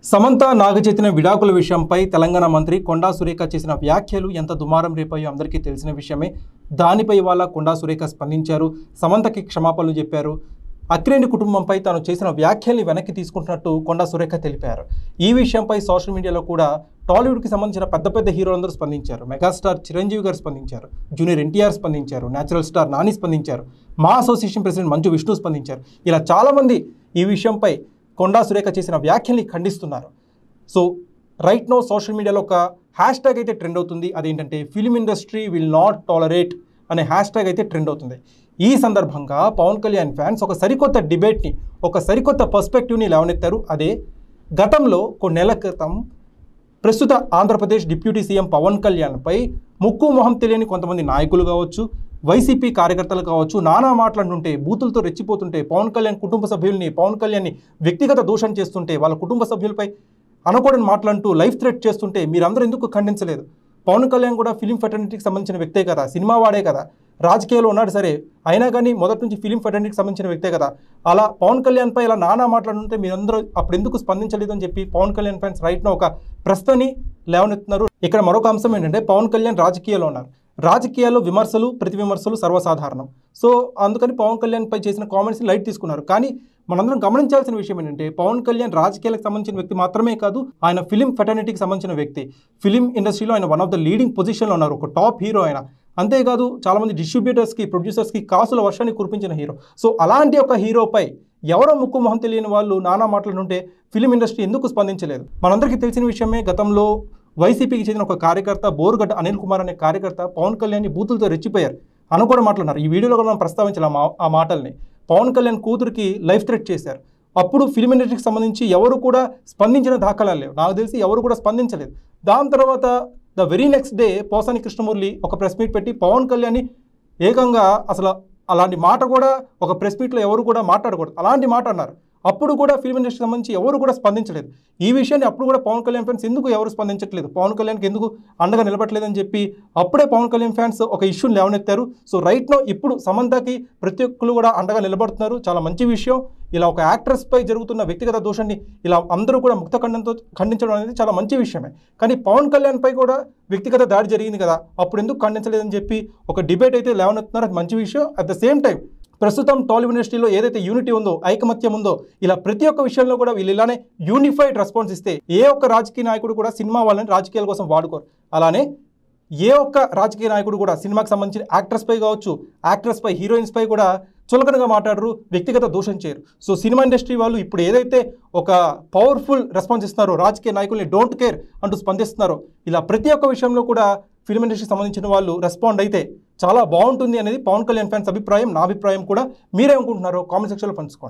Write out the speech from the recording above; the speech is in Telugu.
సమంత నాగచైతన్య విడాకుల విషయంపై తెలంగాణ మంత్రి కొండా సురేఖ చేసిన వ్యాఖ్యలు ఎంత దుమారం రేపాయో అందరికీ తెలిసిన విషయమే. దానిపై ఇవాళ కొండా సురేఖ స్పందించారు. సమంతకి క్షమాపణలు చెప్పారు. అక్కినేని కుటుంబంపై తాను చేసిన వ్యాఖ్యల్ని వెనక్కి తీసుకుంటున్నట్టు కొండా సురేఖ తెలిపారు. ఈ విషయంపై సోషల్ మీడియాలో కూడా టాలీవుడ్కి సంబంధించిన పెద్ద పెద్ద హీరోలందరూ స్పందించారు. మెగాస్టార్ చిరంజీవి గారు స్పందించారు, జూనియర్ ఎన్టీఆర్ స్పందించారు, న్యాచురల్ స్టార్ నాని స్పందించారు, మా అసోసియేషన్ ప్రెసిడెంట్ మంచు విష్ణు స్పందించారు. ఇలా చాలామంది ఈ విషయంపై కొండా సురేఖ చేసిన వ్యాఖ్యల్ని ఖండిస్తున్నారు. సో రైట్ నో సోషల్ మీడియాలో ఒక హ్యాష్ ట్యాగ్ అయితే ట్రెండ్ అవుతుంది. అదేంటంటే film industry will not tolerate అనే హ్యాష్ ట్యాగ్ అయితే ట్రెండ్ అవుతుంది. ఈ సందర్భంగా పవన్ కళ్యాణ్ ఫ్యాన్స్ ఒక సరికొత్త డిబేట్ని, ఒక సరికొత్త పర్స్పెక్టివ్ని లేవనెత్తారు. అదే గతంలో కొన్నేళ్ల క్రితం ప్రస్తుత ఆంధ్రప్రదేశ్ డిప్యూటీ సీఎం పవన్ కళ్యాణ్పై ముక్కు మొహం తెలియని కొంతమంది నాయకులు కావచ్చు, వైసీపీ కార్యకర్తలు కావచ్చు, నానా మాట్లాడుతుంటే, బూతులతో రెచ్చిపోతుంటే, పవన్ కళ్యాణ్ కుటుంబ సభ్యుల్ని, పవన్ కళ్యాణ్ని వ్యక్తిగత దూషణ చేస్తుంటే, వాళ్ళ కుటుంబ సభ్యులపై అనకూడని మాట్లాడుతూ లైఫ్ థ్రెట్ చేస్తుంటే మీరందరూ ఎందుకు ఖండించలేదు? పవన్ కళ్యాణ్ కూడా ఫిలిం ఫెటర్నిటీకి సంబంధించిన వ్యక్తే కదా, సినిమా వాడే కదా, రాజకీయాల్లో ఉన్నాడు సరే, అయినా కానీ మొదటి నుంచి ఫిలిం ఫెటర్నిటీకి సంబంధించిన వ్యక్తే కదా. అలా పవన్ కళ్యాణ్పై ఇలా నానా మాట్లాడుతుంటే మీరందరూ అప్పుడు ఎందుకు స్పందించలేదు అని చెప్పి పవన్ కళ్యాణ్ ఫ్యాన్స్ రైట్ను ఒక ప్రశ్నని లేవనెత్తున్నారు. ఇక్కడ మరొక అంశం ఏంటంటే పవన్ కళ్యాణ్ రాజకీయాల్లో ఉన్నారు. రాజకీయాల్లో విమర్శలు, ప్రతి విమర్శలు సర్వసాధారణం. సో అందుకని పవన్ కళ్యాణ్పై చేసిన కామెంట్స్ని లైట్ తీసుకున్నారు. కానీ మనందరం గమనించాల్సిన విషయం ఏంటంటే పవన్ కళ్యాణ్ రాజకీయాలకు సంబంధించిన వ్యక్తి మాత్రమే కాదు, ఆయన ఫిలిం ఫెటర్నిటీకి సంబంధించిన వ్యక్తి. ఫిలిం ఇండస్ట్రీలో ఆయన వన్ ఆఫ్ ద లీడింగ్ పొజిషన్లో ఉన్నారు, ఒక టాప్ హీరో ఆయన. అంతేకాదు చాలామంది డిస్ట్రిబ్యూటర్స్కి, ప్రొడ్యూసర్స్కి కాసుల వర్షాన్ని కురిపించిన హీరో. సో అలాంటి ఒక హీరోపై ఎవరో ముక్కు మొహం తెలియని వాళ్ళు నానా మాట్లాడుతుంటే ఫిలిం ఇండస్ట్రీ ఎందుకు స్పందించలేదు? మనందరికీ తెలిసిన విషయమే. గతంలో వైసీపీకి చెందిన ఒక కార్యకర్త, బోరుగడ్డ అనిల్ కుమార్ అనే కార్యకర్త పవన్ కళ్యాణ్ని బూతులతో రెచ్చిపోయారు, అనుకోవడం మాట్లాడినారు. ఈ వీడియోలో కూడా మనం ప్రస్తావించాలి ఆ మాటల్ని. పవన్ కళ్యాణ్ కూతురికి లైఫ్ థ్రెట్ చేశారు. అప్పుడు ఫిలిం ఇండస్ట్రీకి సంబంధించి ఎవరు కూడా స్పందించిన దాఖలాలు లేవు. నాకు తెలిసి ఎవరు కూడా స్పందించలేదు. దాని తర్వాత the very next day Posani Krishna Murali ఒక ప్రెస్ మీట్ పెట్టి పవన్ కళ్యాణ్ని ఏకంగా అసలు అలాంటి మాట కూడా ఒక ప్రెస్ మీట్లో ఎవరు కూడా మాట్లాడకూడదు, అలాంటి మాట అన్నారు. అప్పుడు కూడా ఫిల్మ్ ఇండస్ట్రీకి సంబంధించి ఎవరు కూడా స్పందించలేదు. ఈ విషయాన్ని అప్పుడు కూడా పవన్ కళ్యాణ్ ఫ్యాన్స్ ఎందుకు ఎవరు స్పందించట్లేదు, పవన్ కళ్యాణ్కి ఎందుకు అండగా నిలబట్టలేదని చెప్పి అప్పుడే పవన్ కళ్యాణ్ ఫ్యాన్స్ ఒక ఇష్యూని లేవనెత్తారు. సో రైట్ నో ఇప్పుడు సమంతకి ప్రతి ఒక్కరు కూడా అండగా నిలబడుతున్నారు. చాలా మంచి విషయం. ఇలా ఒక యాక్ట్రెస్పై జరుగుతున్న వ్యక్తిగత దోషాన్ని ఇలా అందరూ కూడా ముక్త ఖండంతో ఖండించడం అనేది చాలా మంచి విషయమే. కానీ పవన్ కళ్యాణ్పై కూడా వ్యక్తిగత దాడి జరిగింది కదా, అప్పుడు ఎందుకు ఖండించలేదని చెప్పి ఒక డిబేట్ అయితే లేవనెత్తున్నారు. అది మంచి విషయం. అట్ ద సేమ్ టైం ప్రస్తుతం టాలీవుడ్ ఇండస్ట్రీలో ఏదైతే యూనిటీ ఉందో, ఐకమత్యం ఉందో, ఇలా ప్రతి ఒక్క విషయంలో కూడా వీళ్ళు ఇలానే యూనిఫైడ్ రెస్పాన్స్ ఇస్తే ఏ ఒక్క రాజకీయ నాయకుడు కూడా సినిమా వాళ్ళని రాజకీయాల కోసం వాడుకోరు. అలానే ఏ ఒక్క రాజకీయ నాయకుడు కూడా సినిమాకి సంబంధించిన యాక్టర్స్పై కావచ్చు, యాక్ట్రెస్పై, హీరోయిన్స్పై కూడా చులకనగా మాట్లాడరు, వ్యక్తిగత దూషణ చేయరు. సో సినిమా ఇండస్ట్రీ వాళ్ళు ఇప్పుడు ఏదైతే ఒక పవర్ఫుల్ రెస్పాన్స్ ఇస్తున్నారో, రాజకీయ నాయకుల్ని డోంట్ కేర్ అంటూ స్పందిస్తున్నారో, ఇలా ప్రతి ఒక్క విషయంలో కూడా ఫిల్మ్ ఇండస్ట్రీకి సంబంధించిన వాళ్ళు రెస్పాండ్ అయితే చాలా బాగుంటుంది అనేది పవన్ కళ్యాణ్ ఫ్యాన్స్ అభిప్రాయం, నా అభిప్రాయం కూడా. మీరేమనుకుంటున్నారో కామెంట్ సెక్షన్లో పంచుకోండి.